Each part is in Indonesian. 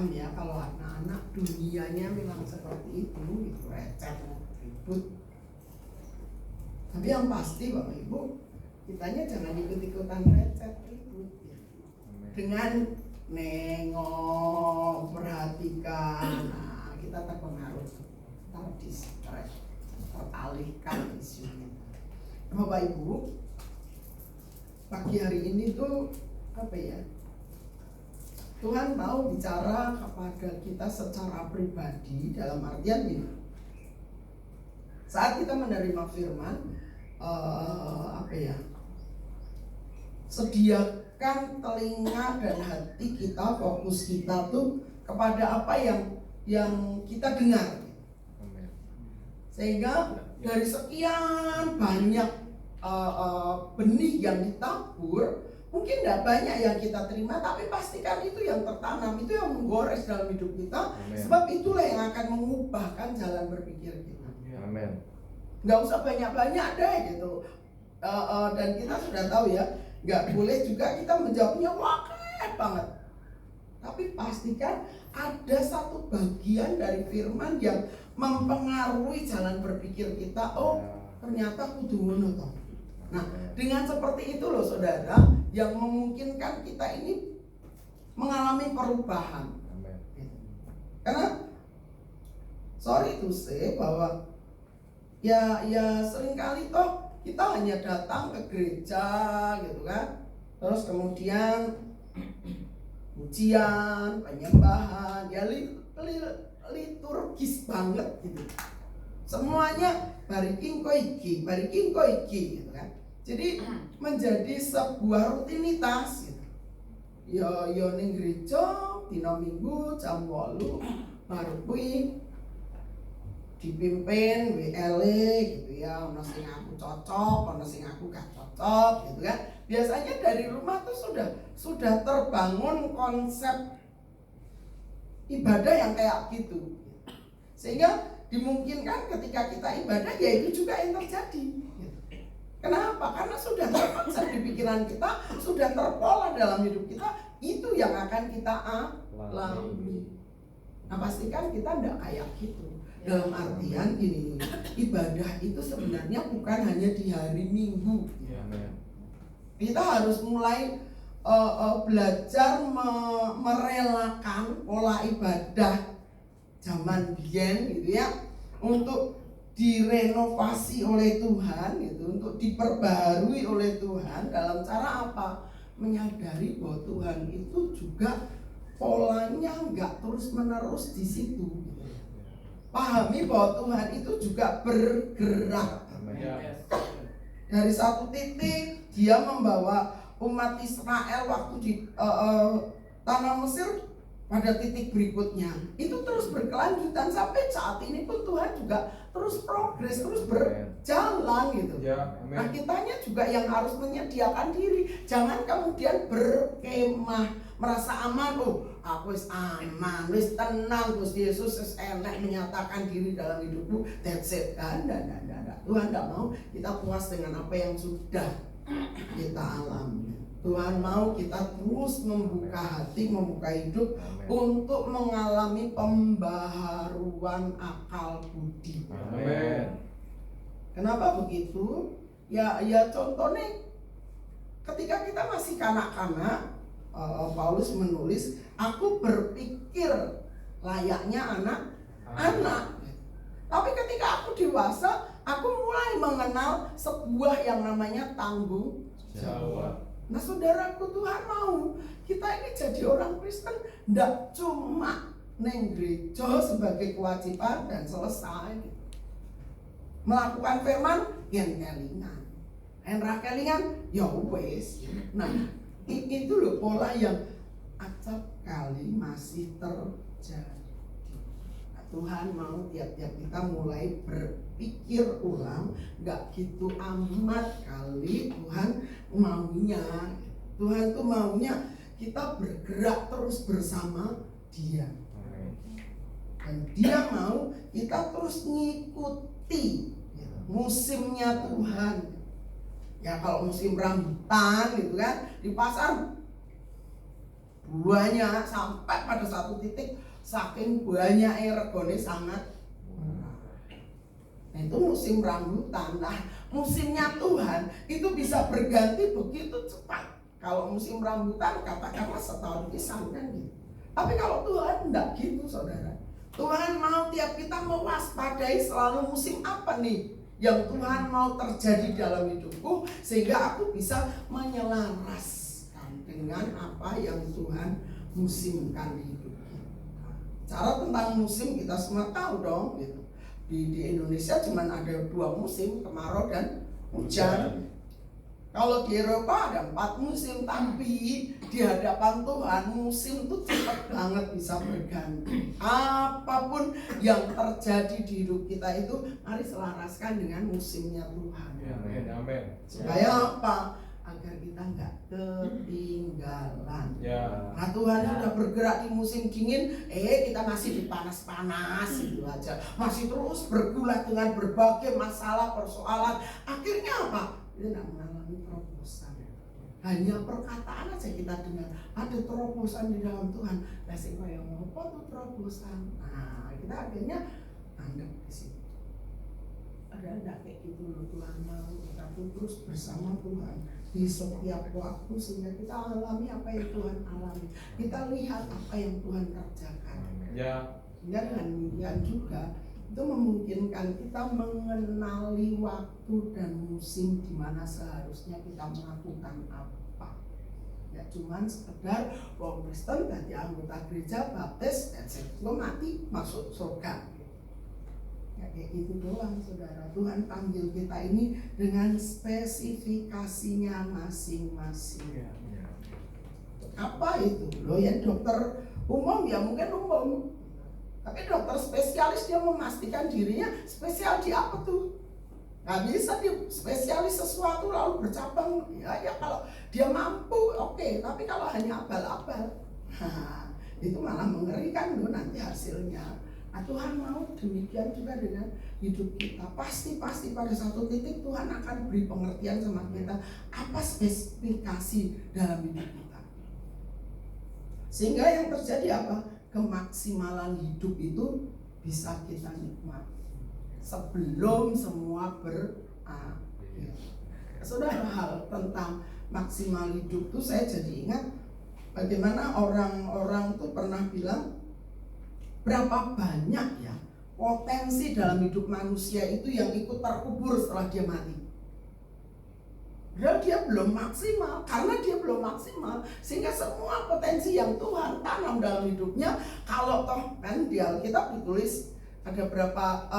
paham ya kalau anak-anak dunianya memang seperti itu, receh, ribut. Tapi yang pasti Bapak Ibu, kitanya jangan ikut-ikutan receh, ribut ya. Dengan nengok, perhatikan, nah, kita terpengaruh, terdistract, teralihkan isunya. Bapak Ibu, pagi hari ini tuh apa ya? Tuhan mau bicara kepada kita secara pribadi dalam artian ini. Saat kita menerima firman, apa ya? Sediakan telinga dan hati kita, fokus kita tuh kepada apa yang kita dengar. Sehingga dari sekian banyak benih yang ditabur, mungkin tidak banyak yang kita terima, tapi pastikan itu yang tertanam, itu yang menggores dalam hidup kita. Amen. Sebab itulah yang akan mengubahkan jalan berpikir kita. Amen. Nggak usah banyak-banyak deh gitu. Dan kita sudah tahu ya, nggak boleh juga kita menjawabnya wakil banget. Tapi pastikan ada satu bagian dari firman yang mempengaruhi jalan berpikir kita. Oh, ternyata kudu ngono toh. Nah, dengan seperti itu loh saudara, yang memungkinkan kita ini mengalami perubahan. Amen. Karena sorry to say bahwa ya seringkali toh kita hanya datang ke gereja gitu kan, terus kemudian ujian, penyembahan, ya liturgis banget gitu. Semuanya bariking koiki gitu kan. Jadi menjadi sebuah rutinitas gitu. Yo ning gereja dina Minggu jam 8 baru kuwi dipimpin WLE gitu ya, ono sing aku cocok, ono sing aku gak cocok gitu kan. Biasanya dari rumah tuh sudah terbangun konsep ibadah yang kayak gitu. Sehingga dimungkinkan ketika kita ibadah ya itu juga yang terjadi. Kenapa? Karena sudah terkonsep di pikiran kita, sudah terpola dalam hidup kita, itu yang akan kita alami. Nah pastikan kita tidak kayak gitu. Dalam artian gini, ibadah itu sebenarnya bukan hanya di hari Minggu. Kita harus mulai belajar merelakan pola ibadah zaman biyen gitu ya, untuk direnovasi oleh Tuhan gitu, untuk diperbaharui oleh Tuhan dalam cara apa? Menyadari bahwa Tuhan itu juga polanya nggak terus menerus di situ. Pahami bahwa Tuhan itu juga bergerak. Dari satu titik dia membawa umat Israel waktu di tanah Mesir pada titik berikutnya. Itu terus berkelanjutan sampai saat ini pun Tuhan juga terus progres, terus berjalan gitu. Nah kitanya juga yang harus menyediakan diri. Jangan kemudian berkemah, merasa aman. Oh aku wis aman, wis tenang, Gusti Yesus wis enak menyatakan diri dalam hidupku. That's it. Enggak. Tuhan tidak mau kita puas dengan apa yang sudah kita alami. Tuhan mau kita terus membuka hati, membuka hidup. Amen. Untuk mengalami pembaharuan akal budi. Amen. Kenapa begitu? Ya contohnya ketika kita masih kanak-kanak, Paulus menulis, aku berpikir layaknya anak-anak. Tapi ketika aku dewasa, aku mulai mengenal sebuah yang namanya tanggung jawab. Nah saudaraku, Tuhan mau kita ini jadi orang Kristen tidak cuma neng gereja sebagai kewajiban dan selesai. Melakukan firman yang kelingan, kelingan ya wes. Nah itu loh pola yang acap kali masih terjadi. Tuhan mau tiap-tiap kita mulai berpikir ulang, gak gitu amat kali Tuhan maunya. Tuhan tuh maunya kita bergerak terus bersama Dia. Dan Dia mau kita terus ngikuti musimnya Tuhan. Ya kalau musim rambutan gitu kan, di pasar banyak sampai pada satu titik saking banyaknya regone sangat murah. Nah, itu musim rambutan. Nah, musimnya Tuhan itu bisa berganti begitu cepat. Kalau musim rambutan katakanlah setahun pisan kan gitu. Tapi kalau Tuhan enggak gitu saudara. Tuhan mau tiap kita mewaspadai selalu musim apa nih yang Tuhan mau terjadi dalam hidupku, sehingga aku bisa menyelaraskan dengan apa yang Tuhan musimkan di hidup kita. Cara tentang musim kita semua tahu dong gitu. Di Indonesia cuma ada 2 musim, kemarau dan hujan. Kalau di Eropa ada 4 musim, tapi di hadapan Tuhan musim itu cepat banget bisa berganti. Apapun yang terjadi di hidup kita itu, mari selaraskan dengan musimnya Tuhan. Amin. Supaya apa? Agar kita nggak ketinggalan. Nah, Tuhan sudah bergerak di musim dingin, kita masih di panas-panas itu aja, masih terus bergulat dengan berbagai masalah persoalan. Akhirnya apa? Kita tidak mengalami terobosan. Hanya perkataan aja kita dengar, ada terobosan di dalam Tuhan. Lah sing kaya ngopo tuh terobosan? Nah, kita akhirnya anggap di situ. Ada enggak kayak gitu loh, Tuhan mau kita terus bersama Tuhan di setiap waktu, sehingga kita alami apa yang Tuhan alami. Kita lihat apa yang Tuhan kerjakan. Sehingga dengan demikian juga itu memungkinkan kita mengenali waktu dan musim di mana seharusnya kita melakukan apa. Ya cuman sekedar bahwa Kristen jadi anggota gereja, baptis, dan sebelum mati masuk surga. Ya kayak gitu doang saudara. Tuhan panggil kita ini dengan spesifikasinya masing-masing. Apa itu? Loh ya dokter umum ya mungkin umum. Tapi dokter spesialis dia memastikan dirinya spesial di apa tuh? Nggak bisa dia spesialis sesuatu lalu bercabang. Ya kalau dia mampu oke. Tapi kalau hanya abal-abal, itu malah mengerikan loh nanti hasilnya. Nah, Tuhan mau demikian juga dengan hidup kita. Pasti pada satu titik Tuhan akan beri pengertian sama kita apa spesifikasi dalam hidup kita. Sehingga yang terjadi apa? Kemaksimalan hidup itu bisa kita nikmati sebelum semua berakhir. Saudara, hal tentang maksimal hidup itu saya jadi ingat bagaimana orang-orang tuh pernah bilang berapa banyak ya potensi dalam hidup manusia itu yang ikut terkubur setelah dia mati. Dan dia belum maksimal, karena dia belum maksimal, sehingga semua potensi yang Tuhan tanam dalam hidupnya, kalau toh kan di Alkitab ditulis ada berapa,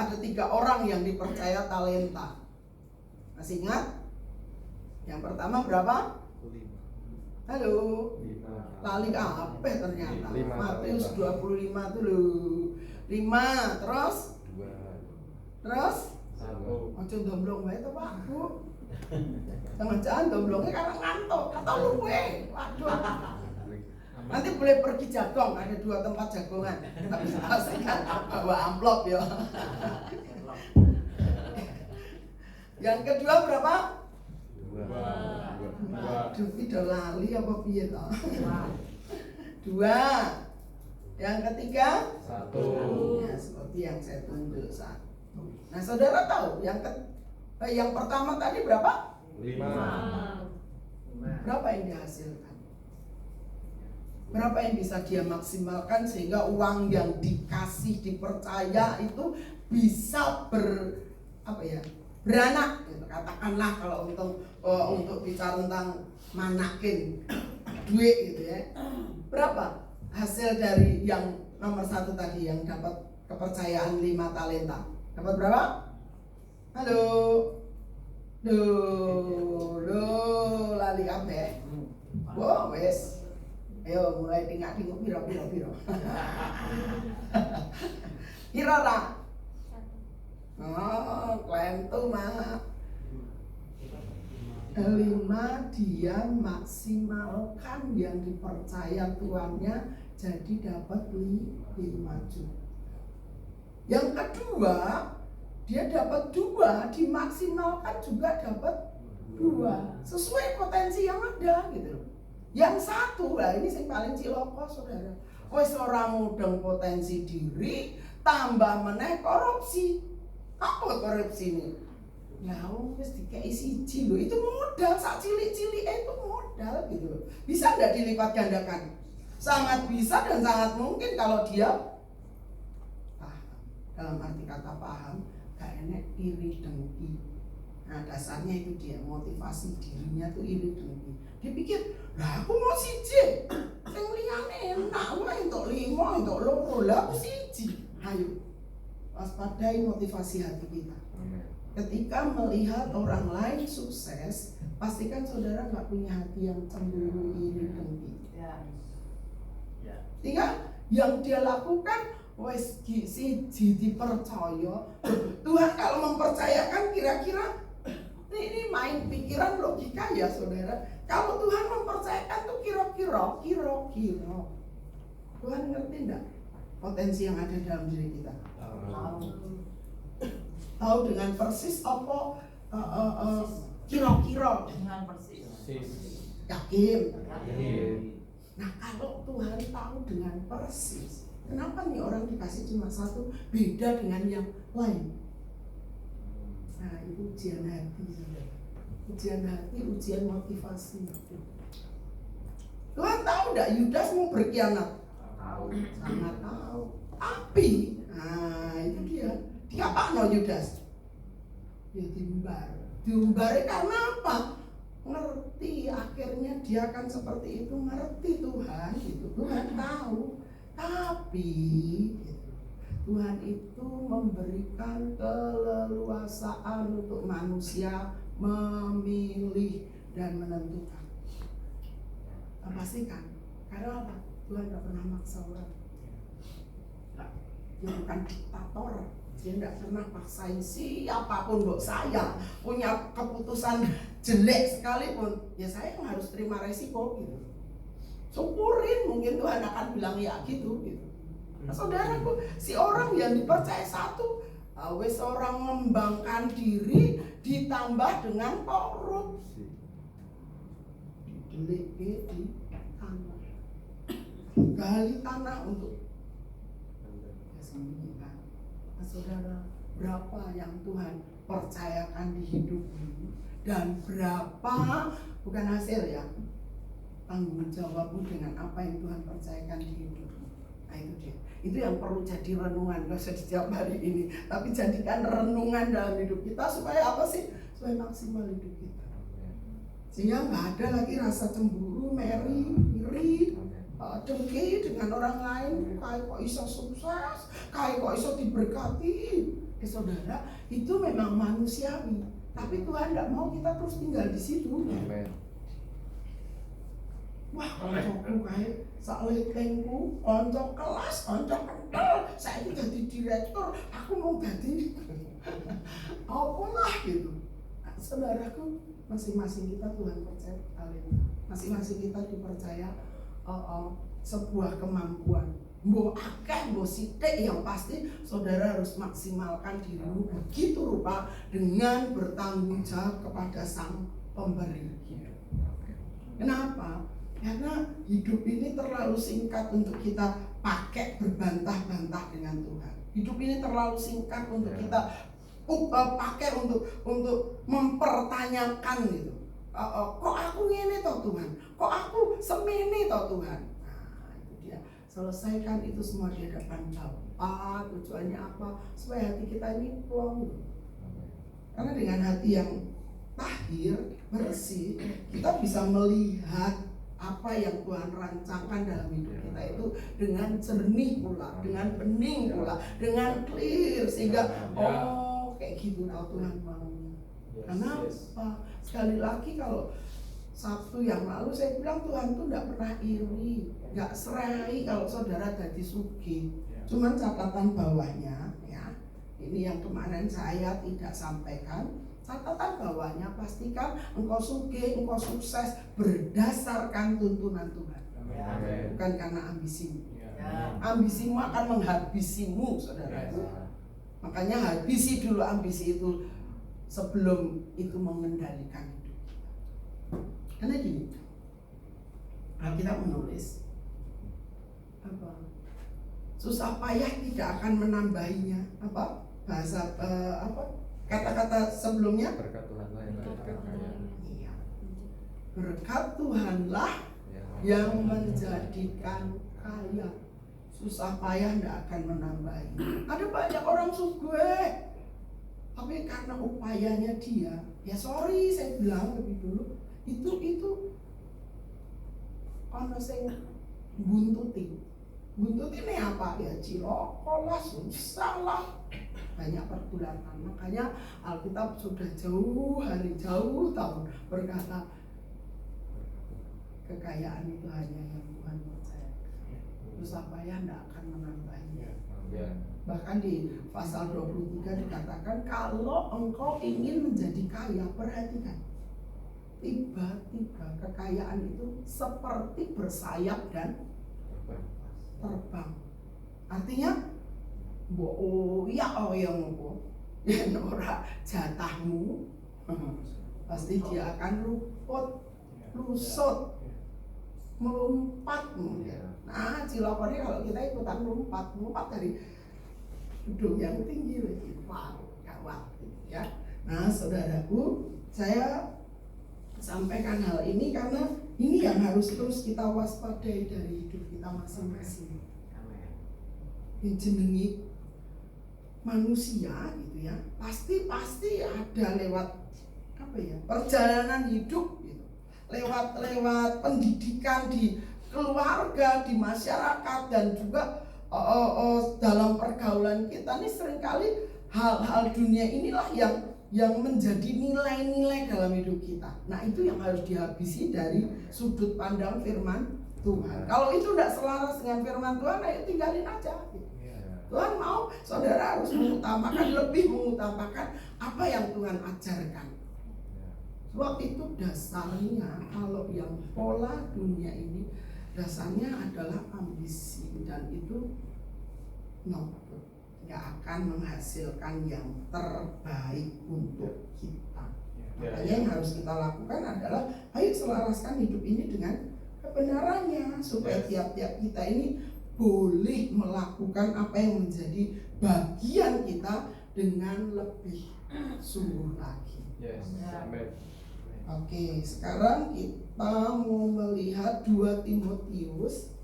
ada 3 orang yang dipercaya talenta. Masih ingat? Yang pertama berapa? 5. Halo? 5. Lali apa ternyata? 5, Matius 25 dulu. 5, terus? 2. Terus? 1. Ojo domblong bae to, Pak, Bu. Jangan-jangan domblongnya karena ngantuk atau luwe. Waduh. Nanti boleh pergi jagong, ada 2 tempat jagongan. Tapi pastikan bawa amplop ya. Yang kedua berapa? 2. Waduh, tidak lali apa piye toh? 2. Yang ketiga? 1. Ya, seperti yang saya tunjuk 1. Nah, saudara tahu yang pertama tadi berapa? 5. Berapa yang dihasilkan? Berapa yang bisa dia maksimalkan sehingga uang yang dikasih, dipercaya itu bisa beranak gitu. Katakanlah kalau untuk bicara tentang manakin duit gitu ya. Berapa hasil dari yang nomor 1 tadi yang dapat kepercayaan 5 talenta? Dapat berapa? Halo. Duh, lali kabeh. Wah, wes. Ayo mulai tingak-tinguk piro. Piro ta? Oh, klentu mah. 5 dia maksimalkan yang dipercaya tuannya, jadi dapat 5 juta. Yang kedua, dia dapat 2, dimaksimalkan juga dapat 2, sesuai potensi yang ada gitu loh. Yang satu lah ini yang paling ciloko saudara. Wis ora mudeng potensi diri, tambah meneh korupsi. Apa korupsi ini? Ya wis dikei siji lho, itu modal sak cilik-cilik itu modal gitu loh. Bisa nggak dilipat gandakan? Sangat bisa dan sangat mungkin kalau dia paham. Dalam arti kata paham, gak enek iri dengki. Nah dasarnya itu dia, motivasi dirinya tuh iri dengki. Dia pikir, lah aku mau siji, yang liyane enak, wah entuk 5, entuk 2, lah aku siji. Ayo, waspadai motivasi hati kita. Ketika melihat orang lain sukses, pastikan saudara nggak punya hati yang cemburu, iri, dengki. Sehingga yang dia lakukan, wes siji dipercaya. Tuhan kalau mempercayakan kira-kira ini main pikiran logika ya saudara. Kalau Tuhan mempercayakan tuh kira-kira Tuhan ngerti enggak potensi yang ada dalam diri kita? Tahu dengan persis apa kira-kira dengan persis. yakin. Nah kalau Tuhan tahu dengan persis, kenapa nih orang dikasih cuma satu beda dengan yang lain? Nah itu ujian hati, ujian hati, ujian motivasi. Tuhan tahu enggak Yudas mau berkhianat? Tahu, sangat tahu. Tapi, nah itu dia apa no Yudas? Ya diumbar karena apa? Ngerti, akhirnya dia akan seperti itu, ngerti Tuhan gitu. Tuhan tahu, tapi gitu, Tuhan itu memberikan keleluasaan untuk manusia memilih dan menentukan. Pastikan, karena apa? Tuhan gak pernah maksa orang. Dia bukan diktator. Dia tidak pernah paksain siapapun. Mbok saya punya keputusan jelek sekalipun, ya saya yang harus terima resiko gitu. Syukurin, mungkin Tuhan akan bilang ya gitu. Nah, saudaraku, si orang yang dipercaya satu, wes orang mengembangkan diri ditambah dengan korupsi. Delik di tanah, gali tanah untuk sembunyikan. Nah, saudara, berapa yang Tuhan percayakan di hidupmu dan berapa bukan hasil ya, tanggung jawabmu dengan apa yang Tuhan percayakan di hidupmu. Nah itu dia, itu yang perlu jadi renungan, gak usah dijawab hari ini, tapi jadikan renungan dalam hidup kita supaya apa sih? Supaya maksimal hidup kita, sehingga nggak ada lagi rasa cemburu, iri, dengki dengan orang lain. Kayak kok iso sukses, kayak kok iso diberkati. Saudara, itu memang manusiawi, tapi Tuhan tidak mau kita terus tinggal di situ. Wah, koncoku kayak saklitengku, konco kelas, konco kental, saya ini jadi direktur, aku mau jadi apalah gitu. Nah, saudaraku, masing-masing kita Tuhan percaya kalian, masing-masing kita dipercaya sebuah kemampuan. Mbok akeh, mbok sithik, yang pasti saudara harus maksimalkan dirimu begitu rupa dengan bertanggung jawab kepada Sang Pemberi hidup. Kenapa? Karena hidup ini terlalu singkat untuk kita pakai berbantah-bantah dengan Tuhan. Hidup ini terlalu singkat untuk kita pakai untuk mempertanyakan gitu. Kok aku ngene toh Tuhan? Kok aku semene toh Tuhan? Nah, itu dia. Selesaikan itu semua di hadapan Bapa. Tujuannya apa? Supaya hati kita ini plong. Karena dengan hati yang tahir, bersih, kita bisa melihat apa yang Tuhan rancangkan dalam hidup kita itu dengan jernih pula, dengan bening pula, dengan clear, sehingga kayak gitu kalau Tuhan maunya. Kenapa? Sekali lagi kalau Sabtu yang lalu saya bilang Tuhan tuh nggak pernah iri, nggak serai kalau saudara jadi sugih. Cuman catatan bawahnya ya, ini yang kemarin saya tidak sampaikan. Catatan bawahnya, pastikan engkau sugih, engkau sukses berdasarkan tuntunan Tuhan, bukan karena ambisimu. Ambisimu akan menghabisimu, saudaraku. Makanya habisi dulu ambisi itu sebelum itu mengendalikan hidup. Karena gini, Alkitab menulis apa? Susah payah tidak akan menambahinya. Apa? Bahasa apa? Kata-kata sebelumnya? Berkat Tuhanlah yang menjadikan kaya. Iya. Berkat Tuhanlah yang menjadikan kaya. Susah payah tidak akan menambahinya. Ada banyak orang sugih, tapi karena upayanya dia, ya sorry saya bilang lebih dulu, itu ono sing buntuti ini apa ya, ciloko lah, susah lah, banyak pergulatan. Makanya Alkitab sudah jauh tahun berkata kekayaan itu hanya yang Tuhan percayakan. Susah payah tidak akan menambahinya. Bahkan di pasal 23 dikatakan kalau engkau ingin menjadi kaya, perhatikan, tiba-tiba kekayaan itu seperti bersayap dan terbang. Artinya yang ora jatahmu pasti dia akan lusut melompat. Nah, cilokone kalau kita ikutan melompat dari gedung yang tinggi, wow, gawat ya. Nah, saudaraku, saya sampaikan hal ini karena ini yang harus terus kita waspadai dari hidup kita masing-masing. Yang jenengi manusia gitu ya, pasti ada lewat apa ya, perjalanan hidup gitu, lewat pendidikan di keluarga, di masyarakat, dan juga dalam pergaulan kita nih seringkali hal-hal dunia inilah yang menjadi nilai-nilai dalam hidup kita. Nah, itu yang harus dihabisi dari sudut pandang firman Tuhan. Kalau itu tidak selaras dengan firman Tuhan, ayo tinggalin aja. Tuhan mau saudara harus lebih mengutamakan apa yang Tuhan ajarkan. Sebab itu dasarnya, kalau yang pola dunia ini dasarnya adalah ambisi, dan itu nggak akan menghasilkan yang terbaik untuk kita. Makanya yang harus kita lakukan adalah ayo selaraskan hidup ini dengan kebenarannya, supaya tiap-tiap kita ini boleh melakukan apa yang menjadi bagian kita dengan lebih sungguh lagi. Oke, sekarang kita mau melihat 2 Timotius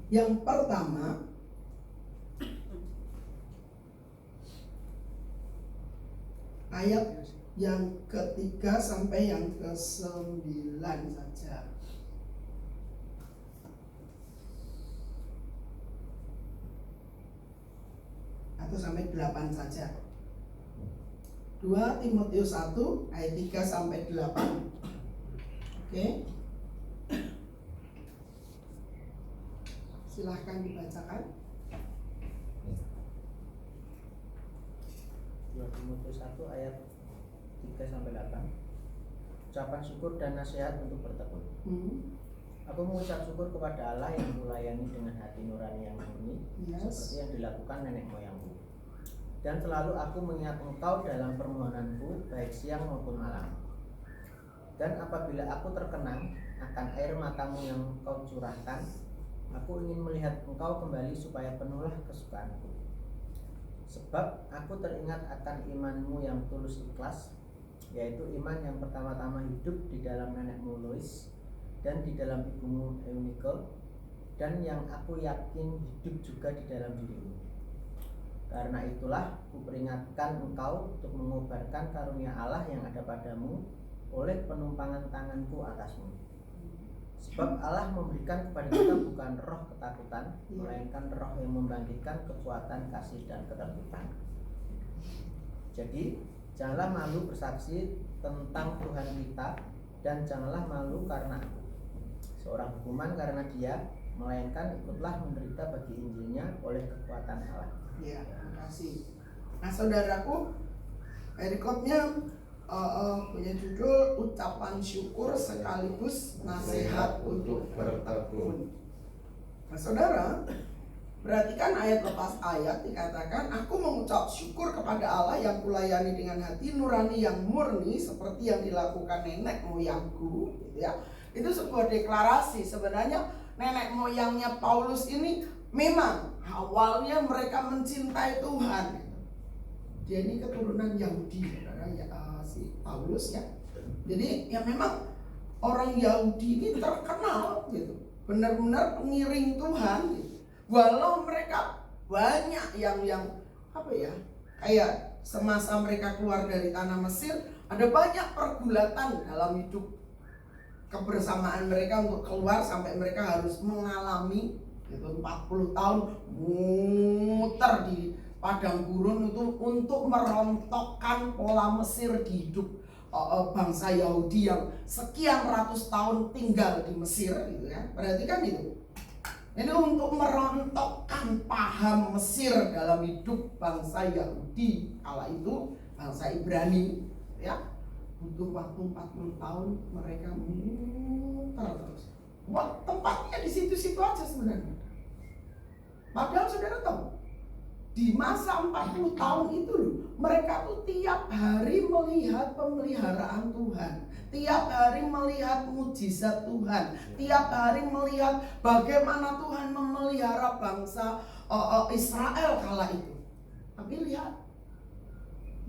yang pertama, ayat yang ketiga sampai yang ke-9 saja. Atau sampai 8 saja. 2 Timotius 1 ayat 3 sampai 8. Oke. Silahkan dibacakan. 2 Timotius 1 ayat 3 sampai 8. Ucapan syukur dan nasihat untuk bertekun. Aku mengucap syukur kepada Allah yang kulayani dengan hati nurani yang murni, seperti yang dilakukan nenek moyangku. Dan selalu aku mengingat engkau dalam permohonanku, baik siang maupun malam. Dan apabila aku terkenang akan air matamu yang kau curahkan, aku ingin melihat engkau kembali supaya penuhlah kesukaanku. Sebab aku teringat akan imanmu yang tulus ikhlas, yaitu iman yang pertama-tama hidup di dalam nenekmu Lois dan di dalam ibumu Eunike, dan yang aku yakin hidup juga di dalam dirimu. Karena itulah kuperingatkan engkau untuk mengobarkan karunia Allah yang ada padamu oleh penumpangan tanganku atasmu. Sebab Allah memberikan kepada kita bukan roh ketakutan, melainkan roh yang membangkitkan kekuatan, kasih, dan ketertiban. Jadi janganlah malu bersaksi tentang Tuhan kita, dan janganlah malu karena seorang hukuman karena dia, melainkan ikutlah menderita bagi Injilnya oleh kekuatan Allah. Ya, terima kasih. Nah, saudaraku, perikopnya punya judul ucapan syukur sekaligus nasihat untuk bertekun. Nah, saudara, Berarti kan ayat lepas ayat dikatakan, aku mengucap syukur kepada Allah yang kulayani dengan hati nurani yang murni seperti yang dilakukan nenek moyangku, gitu ya. Itu sebuah deklarasi. Sebenarnya nenek moyangnya Paulus ini memang awalnya mereka mencintai Tuhan. Dia ini keturunan Yahudi, saudara, ya, si Paulus ya. Jadi ya memang orang Yahudi ini terkenal gitu, benar-benar pengiring Tuhan gitu. Walau mereka banyak yang apa ya, kayak semasa mereka keluar dari tanah Mesir, ada banyak pergulatan dalam hidup kebersamaan mereka untuk keluar, sampai mereka harus mengalami gitu 40 tahun muter di padang gurun itu untuk merontokkan pola Mesir di hidup bangsa Yahudi yang sekian ratus tahun tinggal di Mesir gitu ya. Berarti kan itu. Ini untuk merontokkan paham Mesir dalam hidup bangsa Yahudi kala itu, bangsa Ibrani ya. Butuh waktu 40 tahun mereka muter terus. Wah, tempatnya di situ-situ aja sebenarnya. Padahal saudara tahu, di masa 40 tahun itu loh, mereka tuh tiap hari melihat pemeliharaan Tuhan, tiap hari melihat mujizat Tuhan, tiap hari melihat bagaimana Tuhan memelihara bangsa Israel kala itu. Tapi lihat,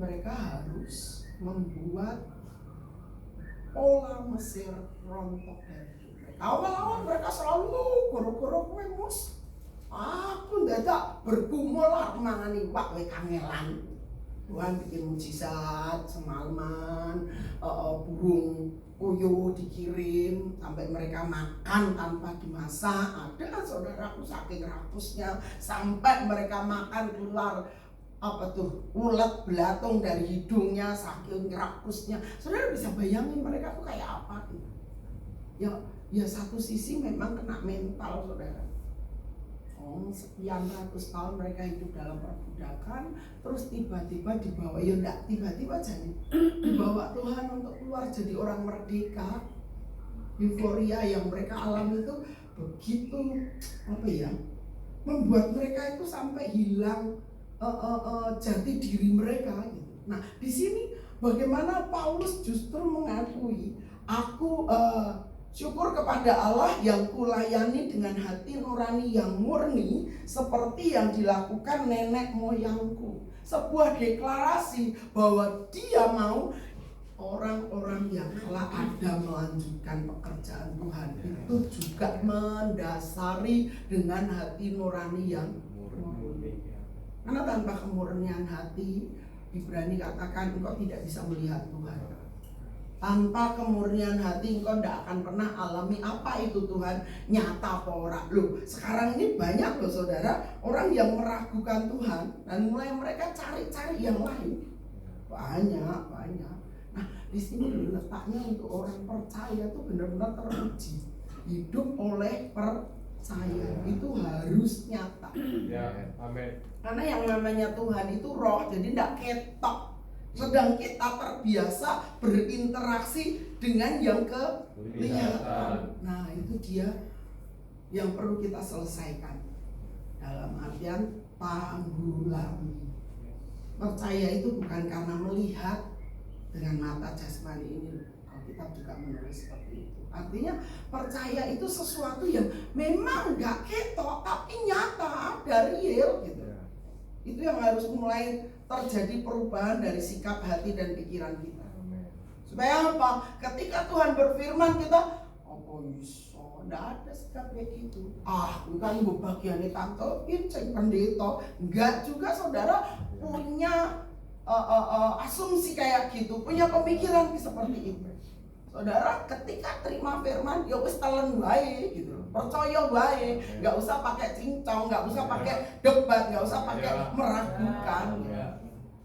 mereka harus membuat pola Mesir rontok dari mereka. Awal-awal mereka selalu goro-goro kue mus. Aku dadak bergumul lah mangani wak we kangelan. Tuhan bikin mujizat semalaman, burung puyuh dikirim sampai mereka makan tanpa dimasak. Ada saudaraku saking rakusnya sampai mereka makan keluar ulat belatung dari hidungnya saking rakusnya. Saudara bisa bayangin mereka tuh kayak apa gitu. Ya satu sisi memang kena mental saudara. Sekian ratus tahun mereka hidup dalam perbudakan, terus tiba-tiba dibawa, ya enggak tiba-tiba jadi dibawa Tuhan untuk keluar jadi orang merdeka. Euforia yang mereka alami itu begitu membuat mereka itu sampai hilang jati diri mereka gitu. Nah, di sini bagaimana Paulus justru mengakui, aku syukur kepada Allah yang kulayani dengan hati nurani yang murni seperti yang dilakukan nenek moyangku. Sebuah deklarasi bahwa dia mau orang-orang yang telah ada melanjutkan pekerjaan Tuhan itu juga mendasari dengan hati nurani yang murni. Karena tanpa kemurnian hati, Ibrani katakan engkau tidak bisa melihat Tuhan. Tanpa kemurnian hati engkau tidak akan pernah alami apa itu Tuhan nyata apa ora. Loh, sekarang ini banyak loh saudara orang yang meragukan Tuhan dan mulai mereka cari-cari yang lain. Banyak. Nah, di sini letaknya untuk orang percaya tuh benar-benar teruji. Hidup oleh percaya itu harus nyata. Ya, amin. Karena yang namanya Tuhan itu roh, jadi tidak ketok. Sedang kita terbiasa berinteraksi dengan yang kelihatan. Nah, itu dia yang perlu kita selesaikan. Dalam artian tanggulangi. Percaya itu bukan karena melihat dengan mata jasmani ini. Alkitab juga menulis seperti itu. Artinya percaya itu sesuatu yang memang gak ketok tapi nyata, ada real gitu. Itu yang harus mulai terjadi perubahan dari sikap hati dan pikiran kita. Supaya apa? Ketika Tuhan berfirman kita, nggak ada sikap kayak gitu. Bukan gue bagiannya tante, cek pendeta. Enggak juga saudara punya asumsi kayak gitu, punya pemikiran seperti itu. Saudara ketika terima firman, ya wis telen wae gitu. Percaya wae, enggak usah pakai cincong, enggak usah pakai debat, enggak usah pakai meragukan.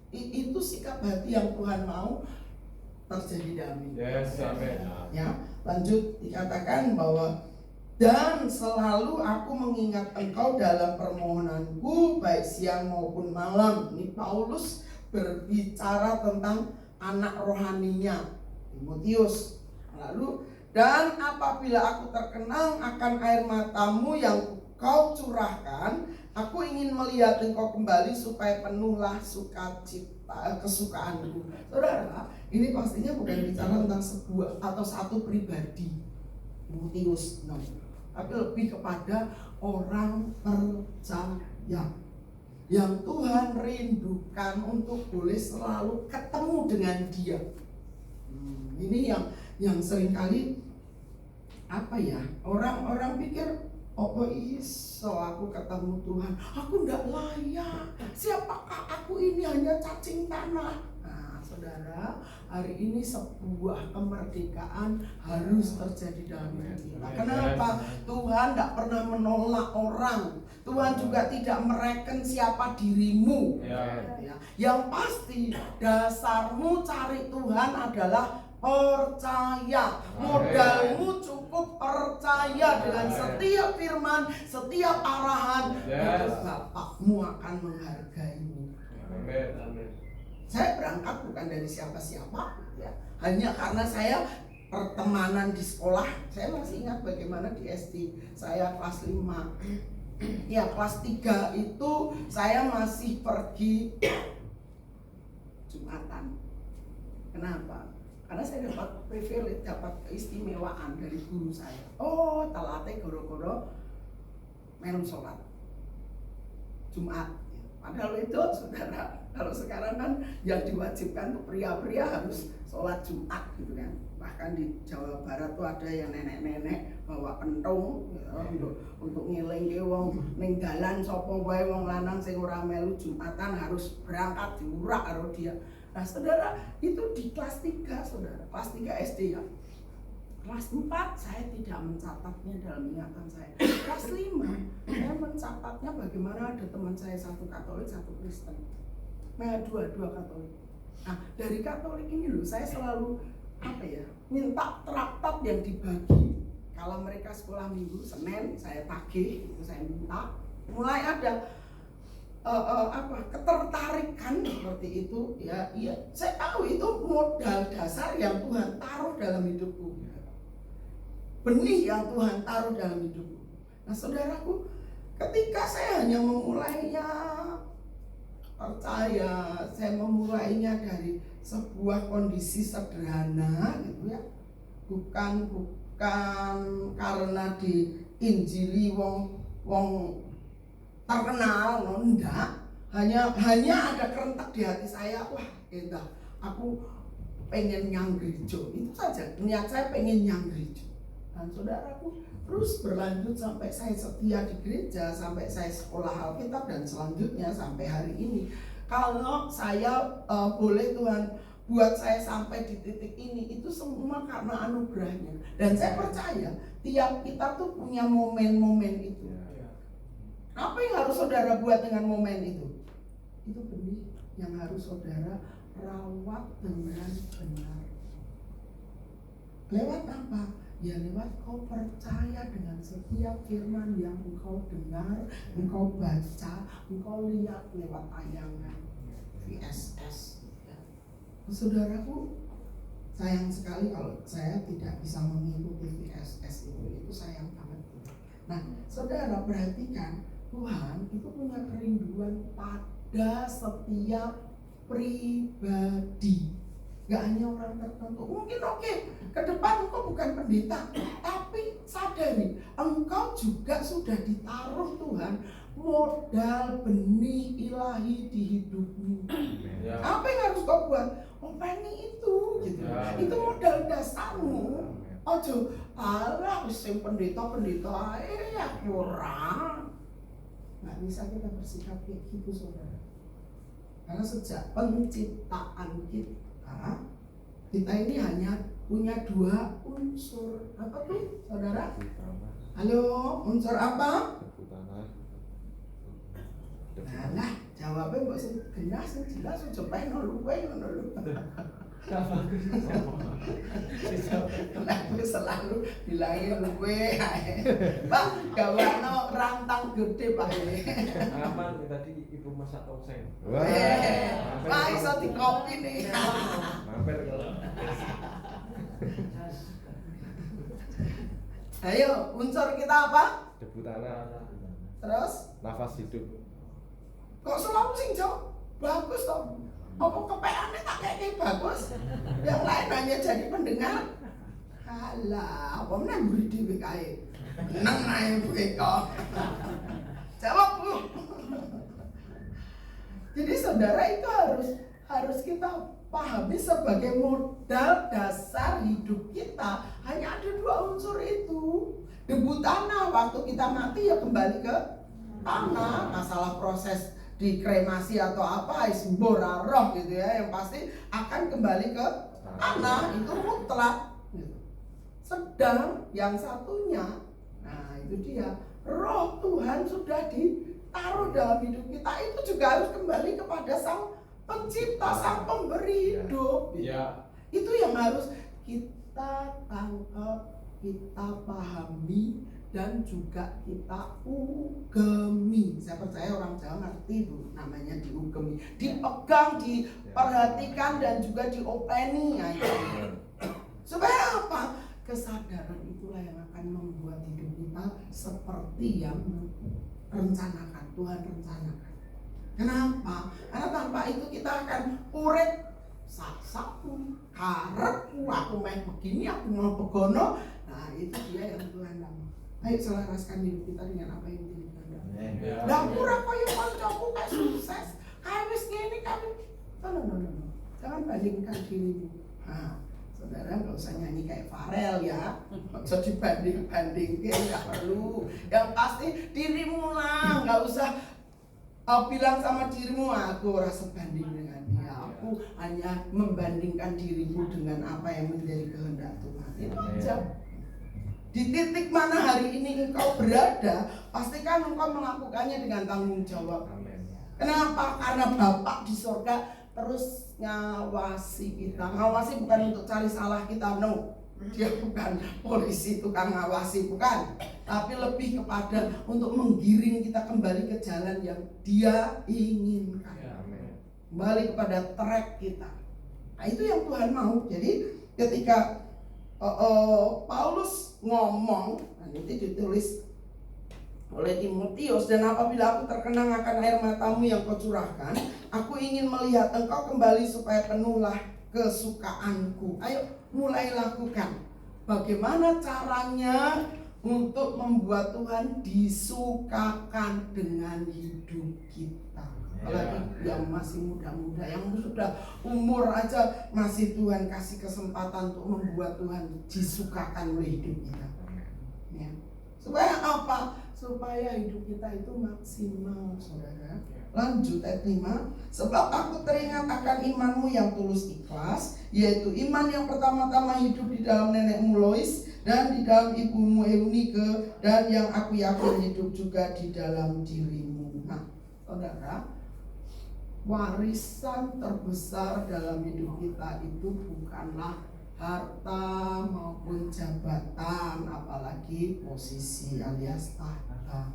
Itu sikap hati yang Tuhan mau terjadi dalam hidup. Yes, amin. Ya, lanjut dikatakan bahwa dan selalu aku mengingat engkau dalam permohonanku baik siang maupun malam. Ini Paulus berbicara tentang anak rohaninya Timotius. Lalu dan apabila aku terkenang akan air matamu yang kau curahkan Aku ingin melihat engkau kembali supaya penuhlah sukacita kesukaanku. Saudara, ini pastinya bukan bicara tentang sebuah atau satu pribadi, Timotius, no. Tapi lebih kepada orang percaya yang Tuhan rindukan untuk boleh selalu ketemu dengan Dia. Ini yang seringkali apa ya, orang-orang pikir, oh iso aku ketemu Tuhan, aku nggak layak, siapakah aku ini, hanya cacing tanah. Nah saudara, hari ini sebuah kemerdekaan harus terjadi dalam hidup kita. Kenapa? Tuhan nggak pernah menolak orang, Tuhan juga tidak mereken siapa dirimu. Yang pasti dasarmu cari Tuhan adalah percaya. Modalmu cukup percaya dengan setiap firman, setiap arahan, maka Bapakmu akan menghargaimu. Saya berangkat bukan dari siapa-siapa, ya. Hanya karena saya pertemanan di sekolah. Saya masih ingat bagaimana di SD saya kelas 5, ya kelas 3 itu saya masih pergi Jumatan. Kenapa? Karena saya dapat privilege, dapat keistimewaan dari guru saya. Oh, telate goro-goro melu sholat Jumat. Padahal itu saudara, kalau sekarang kan yang diwajibkan untuk pria-pria harus sholat Jumat gitu kan. Bahkan di Jawa Barat tuh ada yang nenek-nenek bawa pentung ya, untuk ngelingke wong ning dalan sapa wae wong lanang sing ora melu Jumatan harus berangkat diurak karo dia. Nah saudara, itu di kelas 3 saudara, kelas 3 SD ya. Kelas 4 saya tidak mencatatnya dalam ingatan saya. Kelas 5 saya mencatatnya bagaimana ada teman saya satu Katolik, satu Kristen. Nah dua Katolik. Nah dari Katolik ini loh saya selalu apa ya, minta traktat yang dibagi. Kalau mereka sekolah minggu, Senin saya tagih, itu saya minta. Mulai ada ketertarikan seperti itu ya. Iya, saya tahu itu modal dasar yang Tuhan taruh dalam hidupku, benih yang Tuhan taruh dalam hidupku. Nah saudaraku, ketika saya hanya memulainya percaya, saya memulainya dari sebuah kondisi sederhana gitu ya, bukan karena diinjili wong terkenal, no, enggak. Hanya ada kerentak di hati saya, wah entah, aku pengen nyang gereja, itu saja. Niat saya pengen nyang gereja. Dan saudaraku terus berlanjut sampai saya setia di gereja, sampai saya sekolah Alkitab dan selanjutnya sampai hari ini. Kalau saya boleh Tuhan buat saya sampai di titik ini, itu semua karena anugerahnya. Dan saya percaya tiap kita tuh punya momen-momen itu. Apa yang harus saudara buat dengan momen itu? Itu benih yang harus saudara rawat dengan benar. Lewat apa? Ya lewat kau percaya dengan setiap firman yang engkau dengar, engkau baca, engkau lihat lewat tayangan VSS. Ya. Saudaraku, sayang sekali kalau saya tidak bisa mengikuti VSS itu sayang banget. Nah, saudara perhatikan, Tuhan itu punya kerinduan pada setiap pribadi, gak hanya orang tertentu. Mungkin oke, ke depan engkau bukan pendeta, tapi sadari engkau juga sudah ditaruh Tuhan modal benih ilahi di hidupmu. Apa yang harus kau buat? Openi itu gitu. Itu modal dasarmu. Ojo alah sing pendeta ae ya kurang. Nggak bisa kita bersikap kayak gitu saudara. Karena sejak penciptaan kita ini hanya punya 2 unsur. Apa tuh saudara? Halo, unsur apa? Nah, jawabnya mbok sing genah sing jelas aja pengen luwe ngono lho. Aku selalu bilangin luwe ae. Pak, gawano rantang gede Pak. Aman tadi Ibu masak tongseng. Wah, iso dikopi nih. Mampir kalau. Ayo, unsur kita apa? Debu tanah. Terus Nafas hidup. kok selalu sing jawab bagus toh? Apa kepeannya tak kayak bagus? Yang lain hanya jadi pendengar. Alah, apa meneh mburi dhewe kae. Nang ae Bu Eko. Jawab Bu. Jadi saudara itu harus kita pahami sebagai modal dasar hidup kita. Hanya ada 2 unsur itu. Debu tanah, waktu kita mati ya kembali ke tanah. Masalah proses dikremasi atau apa, ismbora roh gitu ya, yang pasti akan kembali ke tanah, itu mutlak. Sedang yang satunya, nah itu dia, roh Tuhan sudah ditaruh dalam hidup kita, itu juga harus kembali kepada Sang Pencipta, Sang Pemberi hidup. Ya. Itu yang harus kita tangkap, kita pahami, dan juga kita ugemi. Saya percaya orang Jawa ngerti itu, namanya diugemi, dipegang, diperhatikan, dan juga diopeni. Ya, supaya apa? Kesadaran itulah yang akan membuat hidup kita seperti yang rencanakan Tuhan rencanakan. Kenapa? Karena tanpa itu kita akan urip sak-sakku, karepku, aku main begini, aku mau begono. Nah itu dia yang Tuhan mau. Ayo selaraskan hidup kita dengan apa yang Tuhan kehendaki. Lah ora koyo kancaku kayak sukses, kayak wis ngene kan. No. Jangan bandingkan dirimu. Nah, saudara nggak usah nyanyi kayak Farel ya, nggak usah dibanding-bandingin, nggak perlu. Yang pasti dirimu lah, nggak usah bilang sama dirimu aku rasa banding dengan dia. Aku hanya membandingkan dirimu dengan apa yang menjadi kehendak Tuhan. Itu aja. Di titik mana hari ini engkau berada, pastikan engkau melakukannya dengan tanggung jawab. Kenapa? Karena Bapak di surga terus ngawasi kita. Ngawasi bukan untuk cari salah kita, no. Dia bukan polisi tukang ngawasi, bukan. Tapi lebih kepada untuk menggiring kita kembali ke jalan yang Dia inginkan. Kembali kepada track kita. Nah itu yang Tuhan mau. Jadi ketika Paulus ngomong, nanti ditulis oleh Timotius, dan apabila aku terkenang akan air matamu yang kau curahkan, aku ingin melihat engkau kembali supaya penuhlah kesukaanku. Ayo mulai lakukan. Bagaimana caranya untuk membuat Tuhan disukakan dengan hidup kita? Apalagi yang masih muda-muda, yang sudah umur aja masih Tuhan kasih kesempatan untuk membuat Tuhan disukakan oleh hidup kita. Ya. Supaya apa? Supaya hidup kita itu maksimal, saudara. Lanjut ayat 5. Sebab aku teringat akan imanmu yang tulus ikhlas, yaitu iman yang pertama-tama hidup di dalam nenekmu Lois dan di dalam ibumu Eunike, dan yang aku yakin hidup juga di dalam dirimu. Nah, saudara, warisan terbesar dalam hidup kita itu bukanlah harta maupun jabatan, apalagi posisi alias tahta.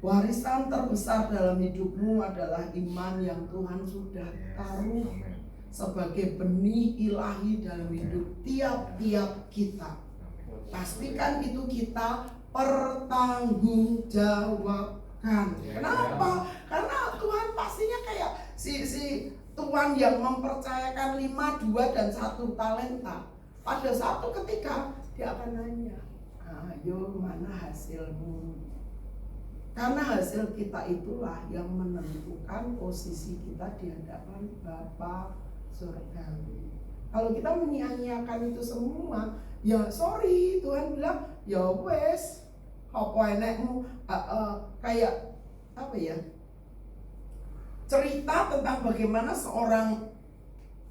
Warisan terbesar dalam hidupmu adalah iman yang Tuhan sudah taruh sebagai benih ilahi dalam hidup tiap-tiap kita. Pastikan itu kita pertanggungjawabkan. Kenapa? Karena Tuhan pastinya kayak si Tuhan yang mempercayakan 5, 2, dan 1 talenta. Pada satu ketika dia akan nanya, ayo mana hasilmu? Karena hasil kita itulah yang menentukan posisi kita di hadapan Bapa surgawi. Kalau kita menyia-nyiakan itu semua, ya sorry, Tuhan bilang, ya wes, apa enakmu, kayak apa ya? Cerita tentang bagaimana seorang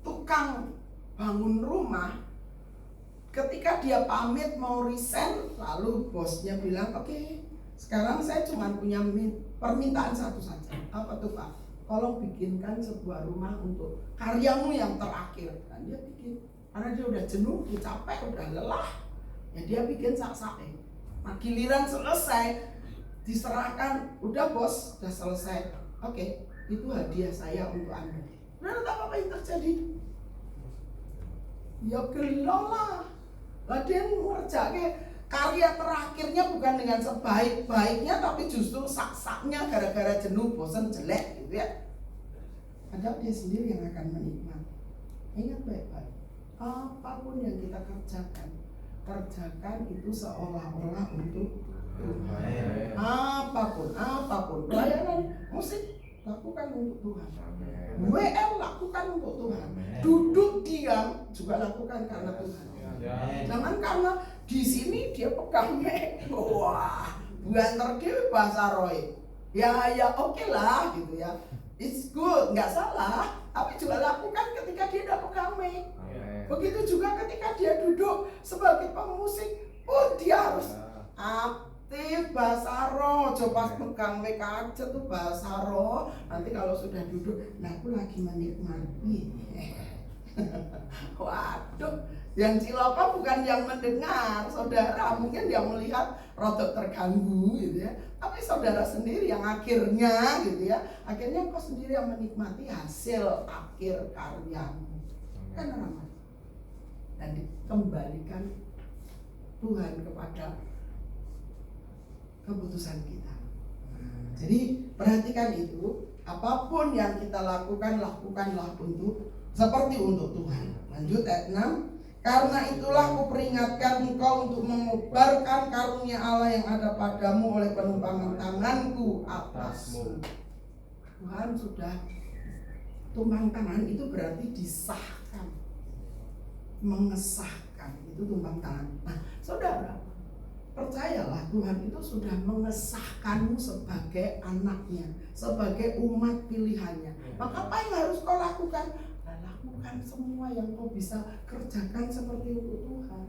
tukang bangun rumah, ketika dia pamit mau resign, lalu bosnya bilang, oke, sekarang saya cuma punya permintaan satu saja. Apa tuh Pak? Tolong bikinkan sebuah rumah untuk karyamu yang terakhir. Dan dia bikin, karena dia udah jenuh, dia capek, udah lelah, ya dia bikin sak-sak. Nah giliran selesai, diserahkan, udah bos, udah selesai. Oke, itu hadiah saya untuk Anda. Nah, apa yang terjadi? Ya gelola. Lah dia ngerjake karya terakhirnya bukan dengan sebaik-baiknya, tapi justru sak-saknya gara-gara jenuh, bosan, jelek gitu ya. Padahal dia sendiri yang akan menikmati. Ingat baik-baik, apapun yang kita kerjakan itu seolah-olah untuk Tuhan. Apapun, pelayanan musik lakukan untuk Tuhan, WL lakukan untuk Tuhan, duduk diam juga lakukan karena Tuhan. Jangan karena di sini dia pegang mic, wah, buanter dia bahasa Roy. Ya oke lah gitu ya. It's good, nggak salah, tapi juga lakukan ketika dia udah pegang mic. Begitu juga ketika dia duduk sebagai pemusik pun dia harus aktif bahasa roh. Coba pegang mic aja tuh bahasa roh. Nanti kalau sudah duduk, nah aku lagi menikmati. Waduh, yang cilaka bukan yang mendengar, saudara. Mungkin yang melihat rodok terganggu gitu ya, tapi saudara sendiri yang akhirnya gitu ya, akhirnya kau sendiri yang menikmati hasil akhir karyamu. Kan orang, dan dikembalikan Tuhan kepada keputusan kita. Jadi perhatikan itu, apapun yang kita lakukan, lakukanlah seperti untuk Tuhan. Lanjut ayat 6. Karena itulah kuperingatkan engkau untuk mengubarkan karunia Allah yang ada padamu oleh penumpangan tanganku atasmu. Tuhan sudah tumpang tangan, itu berarti disahkan, mengesahkan, itu tumpang tangan. Nah, saudara, percayalah Tuhan itu sudah mengesahkanmu sebagai anaknya, sebagai umat pilihannya. Maka apa yang harus kau lakukan? Lakukan semua yang kau bisa kerjakan seperti untuk Tuhan.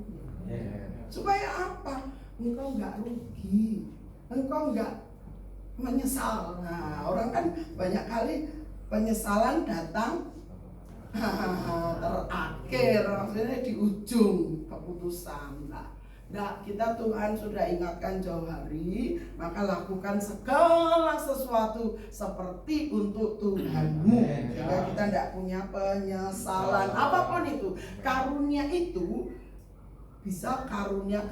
Supaya apa? Engkau nggak rugi, engkau nggak menyesal. Nah, orang kan banyak kali penyesalan datang terakhir, maksudnya di ujung keputusan. Nah, kita Tuhan sudah ingatkan jauh hari, maka lakukan segala sesuatu seperti untuk Tuhanmu, sehingga kita tidak punya penyesalan apapun itu. Karunia itu bisa karunia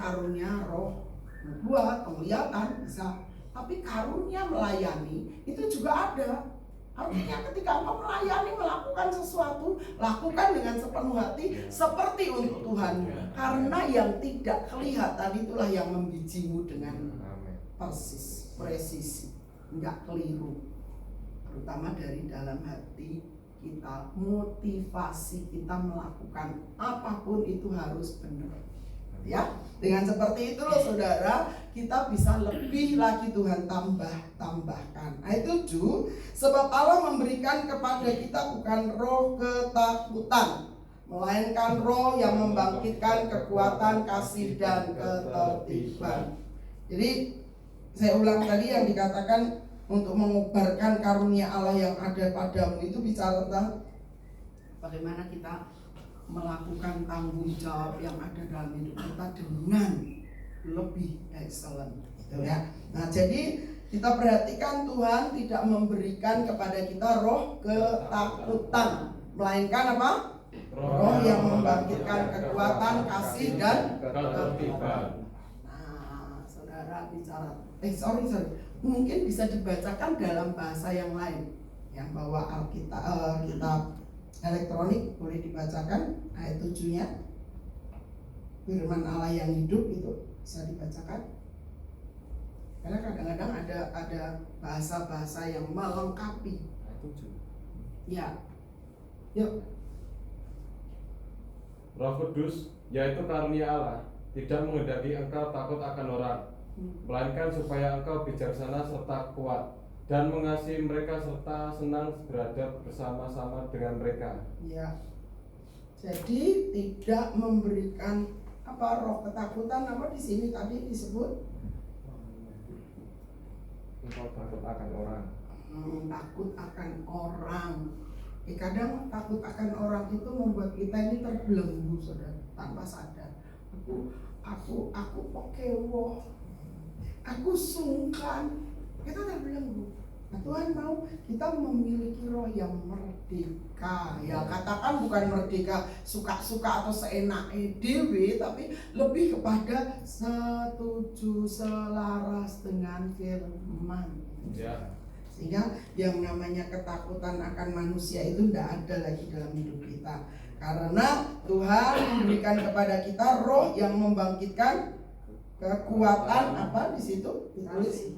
roh, nubuat, penglihatan bisa, tapi karunia melayani itu juga ada. Artinya ketika engkau melayani, melakukan sesuatu, lakukan dengan sepenuh hati seperti untuk Tuhan. Karena yang tidak kelihatan itulah yang membijimu dengan presisi, enggak keliru. Terutama dari dalam hati kita, motivasi kita melakukan apapun itu harus benar. Ya, dengan seperti itu loh saudara, kita bisa lebih lagi Tuhan tambahkan. Ayat 7, sebab Allah memberikan kepada kita bukan roh ketakutan, melainkan roh yang membangkitkan kekuatan, kasih dan ketertiban. Jadi saya ulang tadi yang dikatakan untuk mengubarkan karunia Allah yang ada padamu itu bicara tentang bagaimana kita melakukan tanggung jawab yang ada dalam hidup kita dengan lebih excellent, gitu ya. Nah, jadi kita perhatikan Tuhan tidak memberikan kepada kita roh ketakutan, melainkan apa? Roh yang membangkitkan kekuatan, kasih dan ketertiban. Nah, saudara bicara, sorry, mungkin bisa dibacakan dalam bahasa yang lain, yang bawa Alkitab, kitab elektronik boleh dibacakan ayat 7-nya. Firman Allah yang hidup itu bisa dibacakan. Karena kadang-kadang ada bahasa-bahasa yang melengkapi. Ayat 7. Ya. Yuk. Roh Kudus, yaitu karunia Allah, tidak menghendaki engkau takut akan orang, melainkan supaya engkau bijaksana serta kuat dan mengasihi mereka serta senang berada bersama-sama dengan mereka. Ya. Jadi tidak memberikan roh ketakutan, di sini tadi disebut Engkau takut akan orang. Takut akan orang. Kadang takut akan orang itu membuat kita ini terbelenggu, saudara, tanpa sadar. Aku pokewo, aku sungkan, kita terbelenggu. Nah, Tuhan mau kita memiliki roh yang merdeka. Ya katakan bukan merdeka suka-suka atau seenaknya dewe, tapi lebih kepada setuju, selaras dengan firman. Ya. Sehingga yang namanya ketakutan akan manusia itu tidak ada lagi dalam hidup kita. Karena Tuhan memberikan kepada kita roh yang membangkitkan kekuatan apa di situ ditulis?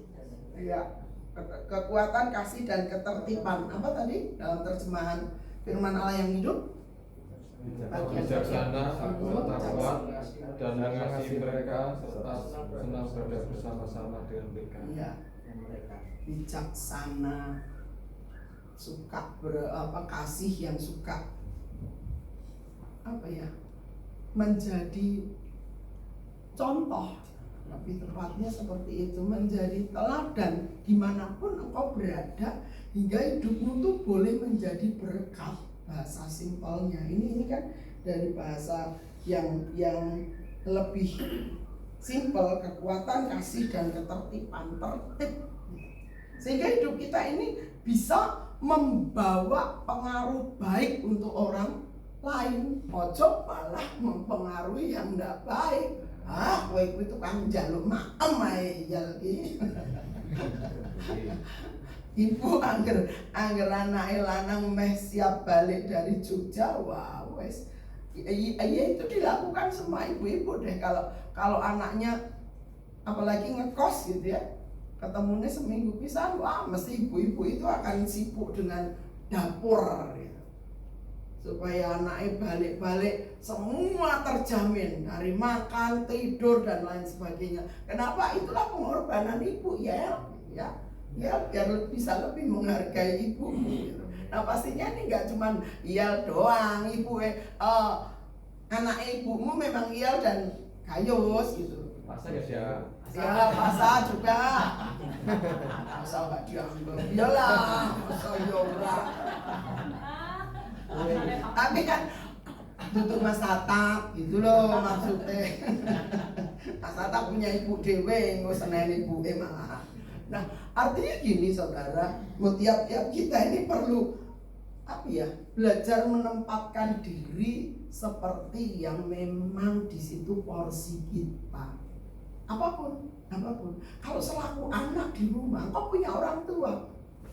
Ya, kekuatan, kasih dan ketertiban. Apa tadi dalam terjemahan firman Allah yang hidup? Bijaksana, takut, dan mengasihi mereka serta senang berada bersama-sama dengan mereka. Iya, bijaksana, suka kasih yang suka apa ya, menjadi contoh, lebih tepatnya seperti itu, menjadi teladan dimanapun engkau berada, hingga hidupmu tuh boleh menjadi berkat. Bahasa simpelnya ini kan dari bahasa yang lebih simpel, kekuatan, kasih dan ketertiban, tertib, sehingga hidup kita ini bisa membawa pengaruh baik untuk orang lain. Ojo malah mempengaruhi yang enggak baik. Kowe itu tukang njaluk maem ae ya iki. Ibu angger anake lanang meh siap balik dari Jogja, wah wes. Iya itu dilakukan semua ibu-ibu deh, kalau anaknya apalagi ngekos gitu ya, ketemunya seminggu pisan, wah mesti ibu-ibu itu akan sibuk dengan dapur gitu. Supaya anaknya balik-balik semua terjamin, dari makan, tidur dan lain sebagainya. Kenapa? Itulah pengorbanan ibu ya biar bisa lebih menghargai ibu gitu. Nah pastinya ini nggak cuman Iyal doang, ibu anak ibumu memang Iyal dan Gayus gitu. Masa ya Masa juga. Masa nggak diambil, iyalah, masa yora. Tapi kan tutup Mas Tata gitu loh maksudnya. Mas Tata punya ibu dewe, nggak seneng ibu malah. Nah artinya gini saudara, tiap-tiap kita ini perlu belajar menempatkan diri seperti yang memang di situ porsi kita. Apapun. Kalau selaku anak di rumah, kau punya orang tua,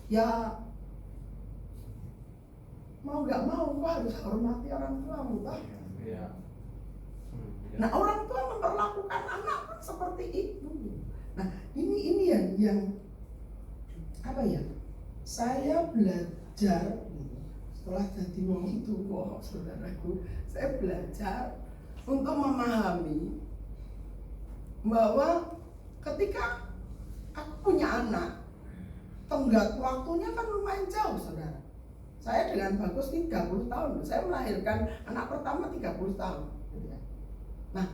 ya mau nggak mau kau harus hormati orang tuamu, toh. Ya. Nah orang tua memperlakukan anak pun seperti itu. Nah ini yang saya belajar setelah jadi wong tua, saudaraku, saya belajar untuk memahami bahwa ketika aku punya anak, tenggat waktunya kan lumayan jauh, saudara. Saya dengan Bagus 30 tahun, saya melahirkan anak pertama 30 tahun. Nah,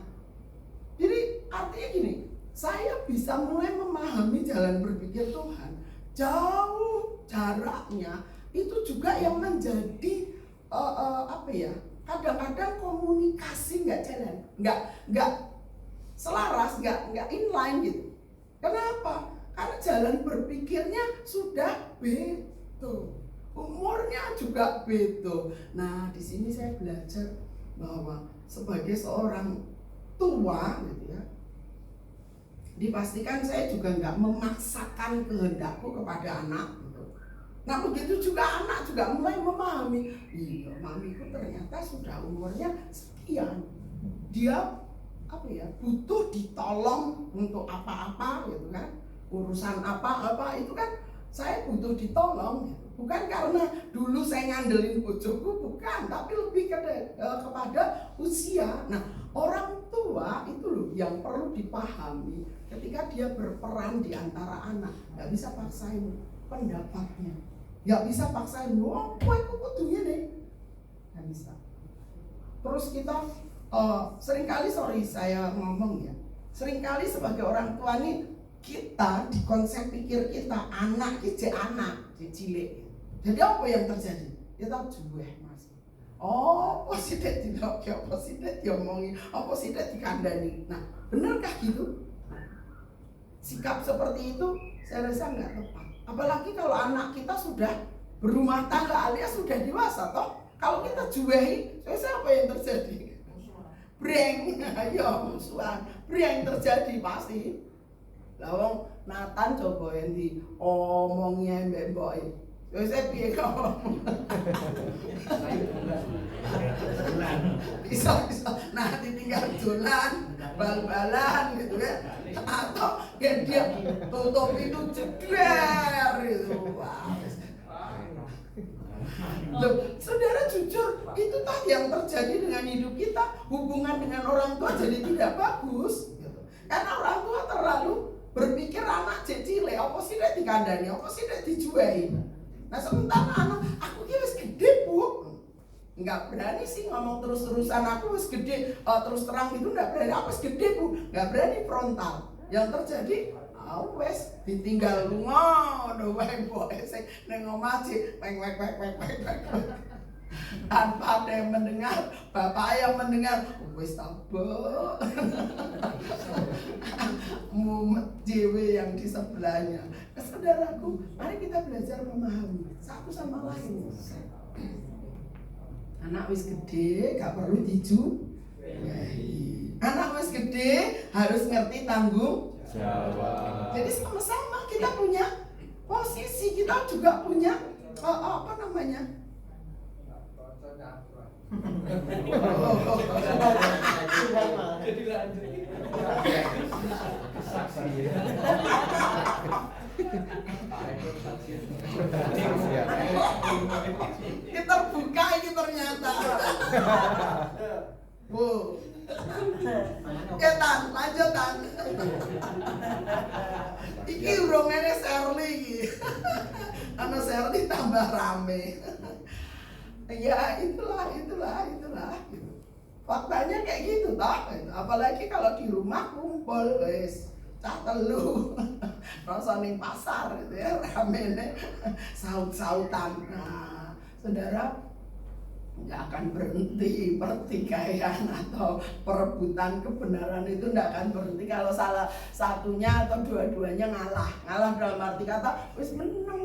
jadi artinya gini, saya bisa mulai memahami jalan berpikir Tuhan. Jauh jaraknya itu juga yang menjadi kadang-kadang komunikasi nggak jalan, nggak selaras, nggak inline gitu. Kenapa? Karena jalan berpikirnya sudah beda, umurnya juga beda. Nah di sini saya belajar bahwa sebagai seorang tua gitu ya, dipastikan saya juga nggak memaksakan kehendakku kepada anak gitu. Nah begitu juga anak juga mulai memahami, iya mamiku ternyata sudah umurnya sekian, dia butuh ditolong untuk apa-apa gitu kan, urusan apa-apa itu kan saya butuh ditolong gitu. Bukan karena dulu saya ngandelin bojoku, bukan, tapi lebih kepada usia. Nah orang tua itu loh yang perlu dipahami ketika dia berperan di antara anak. Gak bisa paksain pendapatnya, gak bisa paksain, wah aku kudunya nih, gak bisa. Terus kita seringkali, saya ngomong ya, seringkali sebagai orang tua nih, kita di konsep pikir kita anak kecil, anak cilik. Jadi apa yang terjadi? Kita juweh mas. Apa sih dek tidak, apa sih dek diomongi, apa sih dek dikandani. Nah benarkah gitu? Sikap seperti itu saya rasa nggak tepat. Apalagi kalau anak kita sudah berumah tangga alias sudah dewasa toh. Kalau kita juwehi, apa yang terjadi? Breng, ayo musuhan. Breng terjadi pasti. Lah wong Nathan coba yang diomongnya mbek mboke. Wis piye kok? Bisa. Nah, ditinggal dolan, bal-balan gitu ya. Atau dia tutup itu jeder gitu. Wah. Loh, saudara jujur, itu tadi yang terjadi dengan hidup kita. Hubungan dengan orang tua jadi tidak bagus gitu. Karena orang tua terlalu berpikir anak cecile, apa sih dek dikandani, apa sih dek dijuai. Nah sementara anak, aku ini wis gede bu. Nggak berani sih ngomong terus-terusan, aku wis gede, terus terang itu nggak berani, aku wis gede bu. Nggak berani frontal. Yang terjadi, wes ditinggal ngono wae mbok sing ning omah cik wek tanpa ada yang mendengar, bapak yang mendengar wes tabok mumet dewe yang di sebelahnya. Saudaraku, mari kita belajar memahami satu sama lain. Anak wis gede gak perlu anak wis gede harus ngerti tanggung jawab. Jadi sama-sama kita punya posisi, kita juga punya apa namanya? Kita buka ini ternyata. Bu. Ya Tan, lanjut Tan. Iki urungane Shirley iki. Ana Shirley tambah rame. Ya itulah. Faktanya kayak gitu toh. Apalagi kalau di rumah kumpul wis cah telu. Rasa ning pasar gitu ya, ramene saut-sautan. Nah, saudara nggak akan berhenti pertikaian atau perebutan kebenaran itu nggak akan berhenti kalau salah satunya atau dua-duanya ngalah dalam arti kata wis menang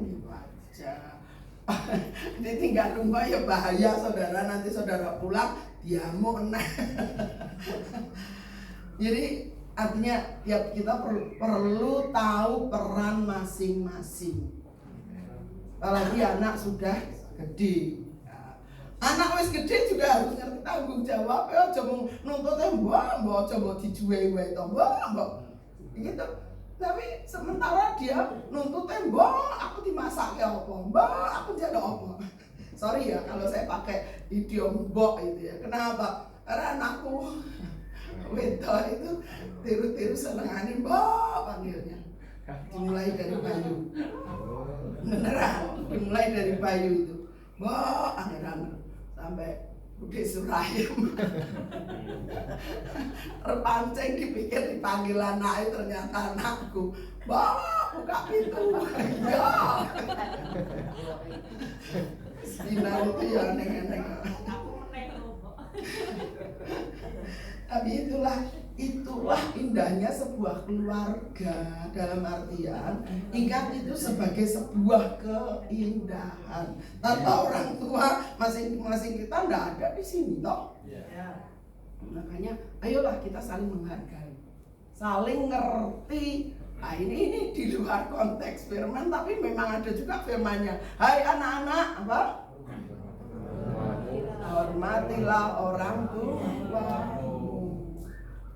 gitu aja. Ditinggal rumah ya bahaya saudara, nanti saudara pulang diamuk enak. Jadi artinya tiap kita perlu tahu peran masing-masing. Apalagi anak sudah gede. Anak wis gede juga harus ngerti tanggung jawab ya, aja mung nuntute mbok coba dijuwe wae to mbok. Gitu. Tapi sementara dia nuntute mbok aku dimasake apa? Mbok aku njaluk apa? Sorry ya kalau saya pakai idiom mbok itu ya. Kenapa? Karena anakku wedok itu tiru-tiru senengane mbok panggilnya. Dimulai dari Bayu. Beneran, dimulai dari Bayu itu. Mbok akhiran sampai Budi Surayam. Terpancing dipikir dipanggil anaknya, ternyata anakku. Mbok buka pintu. Ya. Sinar itu ya aneh-aneh. Tapi itulah indahnya sebuah keluarga, dalam artian ingat itu sebagai sebuah keindahan. Tanpa orang tua masing-masing kita nggak ada di sini toh. Makanya ayolah kita saling menghargai, saling ngerti. Nah ini di luar konteks firman, tapi memang ada juga firmannya. Hai anak-anak, apa? Hormatilah orang tua.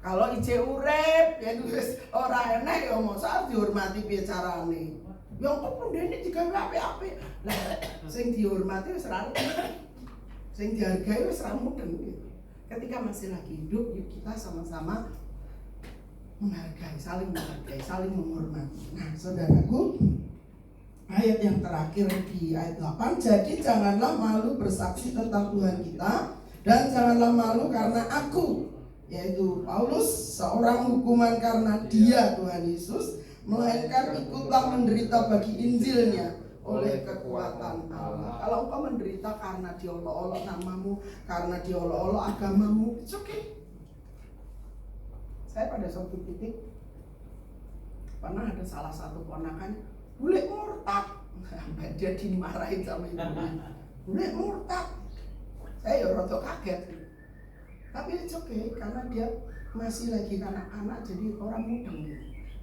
Kalau ije urip, ya wis ora enek ya mosok dihormati piye carane. Ya kok pendene digawe apik-apik. Lah sing dihormati wis ra sing dihargai wis ra mudeng gitu. Ketika masih lagi hidup, yuk kita sama-sama menghargai, saling menghormati. Nah, saudaraku, ayat yang terakhir di ayat 8, jadi janganlah malu bersaksi tentang Tuhan kita, dan janganlah malu karena aku, yaitu Paulus, seorang hukuman karena dia Tuhan Yesus, melainkan ikutlah menderita bagi Injilnya oleh kekuatan Allah. Kalau engkau menderita karena diolok-olok namamu, karena diolok-olok agamamu, it's okay. Saya pada suatu titik pernah ada salah satu ponakan bule murtad. Dia dimarahin sama ibunya, bule murtad. Saya ya rada kaget, tapi it's okay karena dia masih lagi anak-anak, jadi orang mudeng.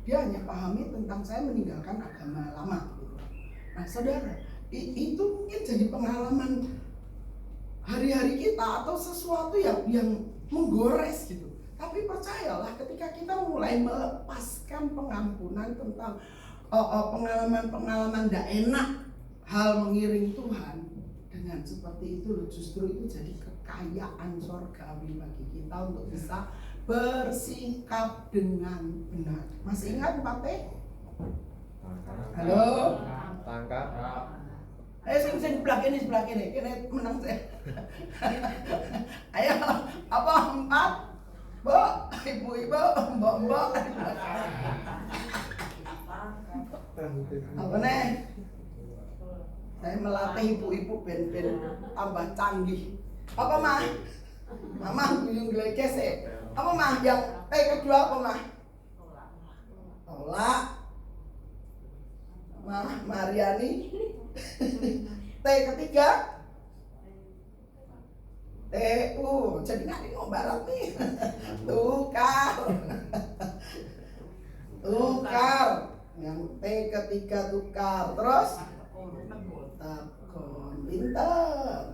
Dia hanya pahami tentang saya meninggalkan agama lama gitu. Nah saudara, itu mungkin jadi pengalaman hari-hari kita atau sesuatu yang menggores gitu. Tapi percayalah, ketika kita mulai melepaskan pengampunan tentang pengalaman-pengalaman tidak enak, hal mengiring Tuhan, dengan seperti itu justru itu jadi kekayaan surgawi bagi kita untuk bisa bersikap dengan benar. Masih ingat 4T? Halo? Tangkap. Ayo sing sebelah kini, menang saya. Ayo, apa 4? Mbak, ibu-ibu, mbak. Apa nih? Saya melatih ibu-ibu ben tambah canggih. Apa mah? Mama yang gelekes ya. Apa mah yang T kedua apa mah? Tolak. Mah Mariani. T ketiga. Jadi nggak mau barat nih. Tukar. Yang T ketiga tukar. Terus takon pintar.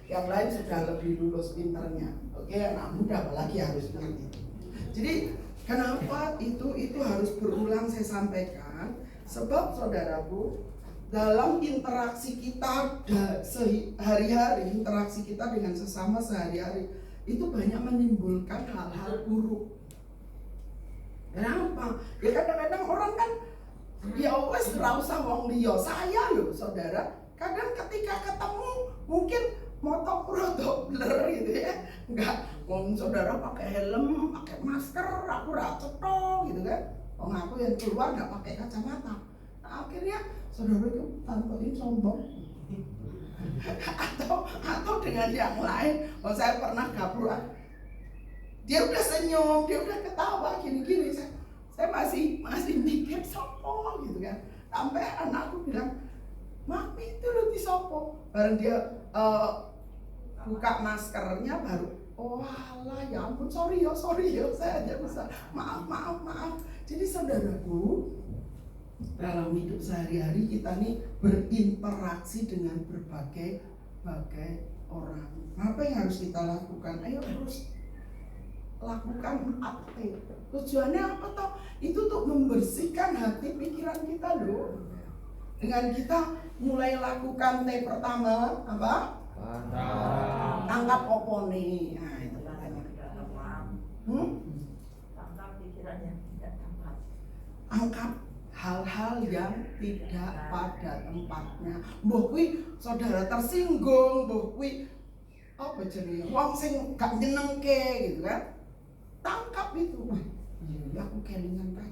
Yang lain sudah lebih lulus pintarnya. Oke, anak muda apalagi harus mengerti. Jadi kenapa itu harus berulang saya sampaikan? Sebab saudaraku, dalam interaksi kita sehari-hari, interaksi kita dengan sesama sehari-hari itu banyak menimbulkan hal-hal buruk. Kenapa? Ya kadang-kadang orang kan ya wes ora usah wong liya. Saya loh saudara, kadang ketika ketemu mungkin motor rada blur gitu ya. Enggak, wong saudara pakai helm, pakai masker, aku ora cetha gitu kan. Wong aku yang keluar enggak pakai kacamata. Nah, akhirnya saudara itu tantoin sombong. atau dengan yang lain. Saya pernah gabruan. Dia udah senyum, dia udah ketawa gini-gini. Saya masih mikir sopo gitu kan. Sampai anakku bilang, "Mami itu lu di sopo." Bareng dia buka maskernya baru, "Oh alah ya ampun, sorry ya, saya aja bisa. Maaf." Jadi saudaraku, dalam hidup sehari-hari kita nih berinteraksi dengan berbagai orang. Apa yang harus kita lakukan? Ayo terus lakukan 4T. Tujuannya apa toh? Itu untuk membersihkan hati pikiran kita loh. Dengan kita mulai lakukan T pertama apa? Tangkap opone. Nah itu makanya. Tangkap pikiran yang tidak tepat. Angkat hal-hal yang tidak pada tempatnya. Mbah kuwi saudara tersinggung, mbah kuwi apa jenenge? Wong sing gak nyenengke gitu kan. Tangkap itu. Wah, iya aku kelingan Pak.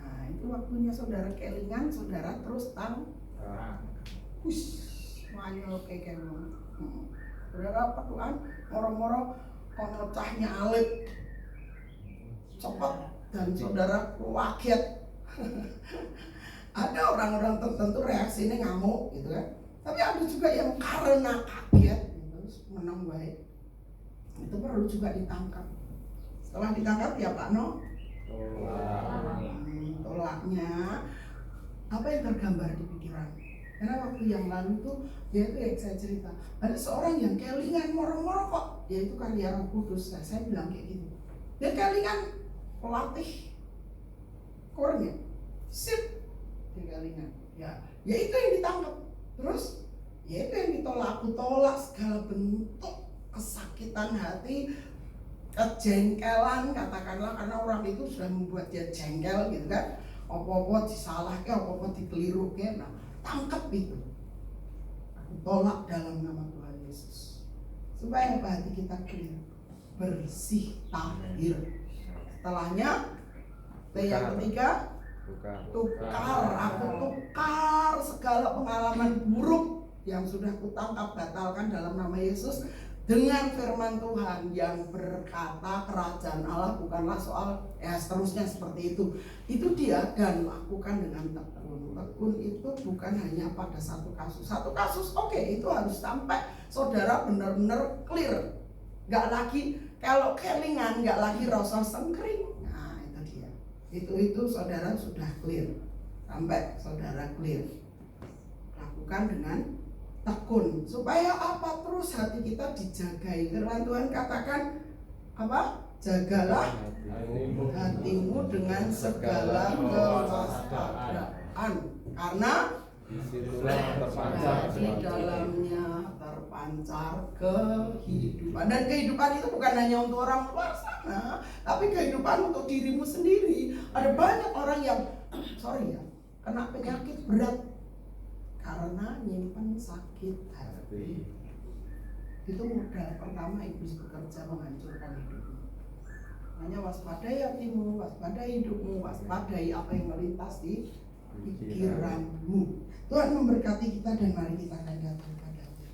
Nah, itu waktunya saudara kelingan, saudara terus wanyol kayak saudara petuan moro-moro ono cahnya alit. Cepet dan saudara kaget. Ada orang-orang tertentu reaksinya ngamuk gitu kan. Tapi ada juga yang karena kaget terus menang baik. Itu perlu juga ditangkap. Setelah ditangkap ya Pak No? Tolaknya apa yang tergambar di pikiran? Karena waktu yang lalu tuh dia itu yang saya cerita, ada seorang yang kelingan moro-moro kok, yaitu karya Roh Kudus. Nah, saya bilang kayak gitu. Dia kelingan pelatih kornya, sip, dia kelingan. Ya itu yang ditangkap. Terus ya itu yang ditolak, aku tolak segala bentuk kesakitan hati, kejengkelan katakanlah, karena orang itu sudah membuat dia jengkel gitu kan. Apa-apa disalahke, apa-apa dikeliruke. Nah, tangkap itu. Aku tolak dalam nama Tuhan Yesus. Supaya apa? Hati kita clear, bersih, tahir. Setelahnya yang ketiga, tukar. Aku tukar segala pengalaman buruk yang sudah kutangkap, batalkan dalam nama Yesus, dengan firman Tuhan yang berkata kerajaan Allah bukanlah soal seterusnya seperti itu. Itu dia, dan lakukan dengan tekun. Tekun itu bukan hanya pada satu kasus. Satu kasus oke, itu harus sampai saudara benar-benar clear. Gak lagi kalau kelingan, gak lagi rasa sengkring. Nah itu dia. Itu saudara sudah clear. Sampai saudara clear. Lakukan dengan tekun, supaya apa? Terus hati kita dijagai. Firman Tuhan katakan apa? Jagalah hatimu dengan segala kewaspadaan, karena di dalamnya terpancar kehidupan. Dan kehidupan itu bukan hanya untuk orang luar sana, tapi kehidupan untuk dirimu sendiri. Ada banyak orang yang kena penyakit berat karena nyimpen sakit hati. Itu modal pertama iblis bekerja menghancurkan hidupmu. Makanya waspadai hatimu, waspadai hidupmu, waspadai apa yang melintas di pikiranmu. Tuhan memberkati kita, dan mari kita akan datang padanya.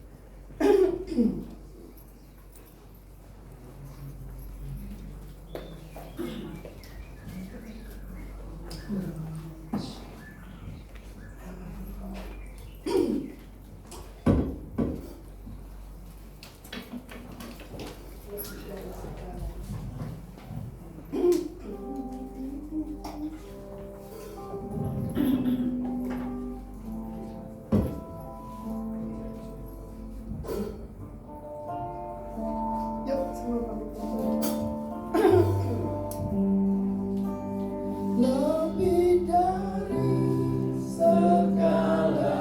Lebih dari segala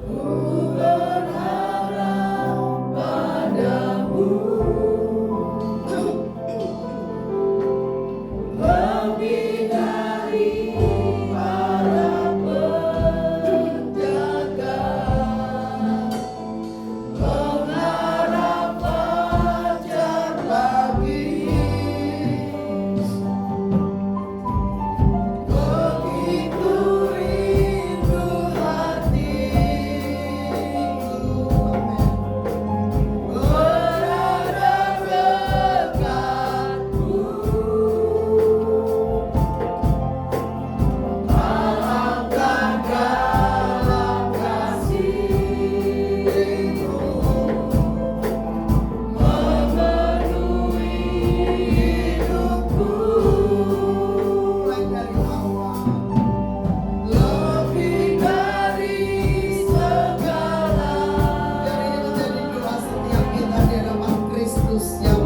ku berharap padamu, lebih dari para penjaga, mengharap fajar pagi. Begitu rindu hatiku berada dekatmu. Alangkah dalam kasih-Mu memenuhi hidupku. Dari awal, lebih dari segala. Biar ini menjadi doa setiap kita di hadapan Kristus yang